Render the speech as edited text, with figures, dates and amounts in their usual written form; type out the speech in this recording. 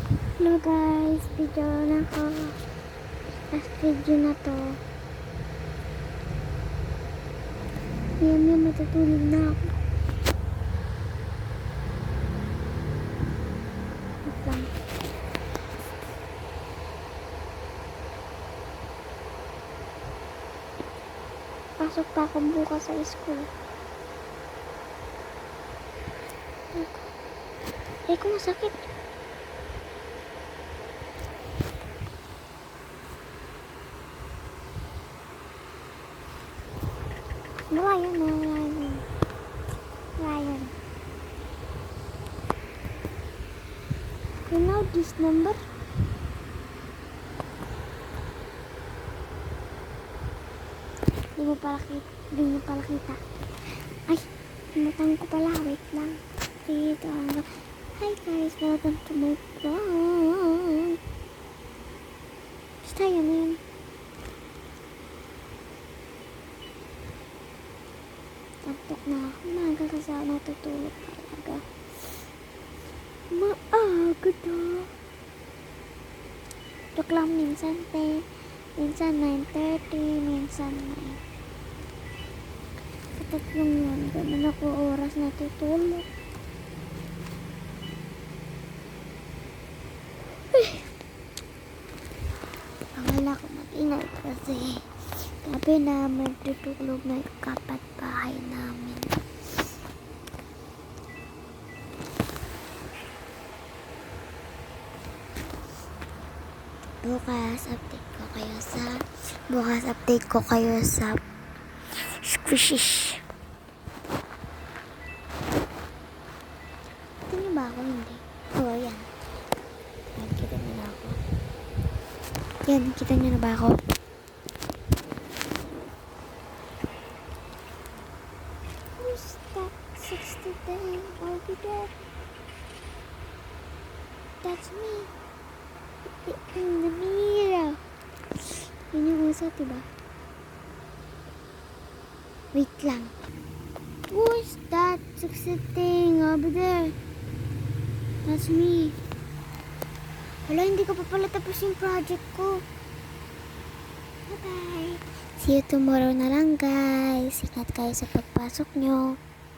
Hello guys, video na ako. Last video na to. Ngayon matutulog na ako. Wait lang. Pasok pa ako bukas sa school. Kung masakit. Ryan. You know this number? Di mo pala kita. Ay, pinatang ko pala. Wait lang. Dito. Hi guys, welcome to my vlog. Basta yan yun. Tapok na ako. Maaga kasi ako natutulog talaga. Maaga daw. Tok lang minsan 10, minsan 9:30, minsan 9. Katatlong yun. Ganun ako oras natutulog. Wala ko mag-inay kasi gabi na magtutulog na yung kapitbahay namin. Bukas update ko kayo sa squishish. Kita niyo ba ako? Hindi. Oh, yan. Kita niyo na ako. Yan, kita niyo na ba ako? Who's that 60 day? I'll be there. That's me. In the mirror. Yun yung uso, diba? Wait lang. Who's that 60 thing over there? That's me. Wala, hindi ko pa pala tapos yung project ko. Bye-bye. See you tomorrow na lang, guys. Ingat kayo sa pagpasok nyo.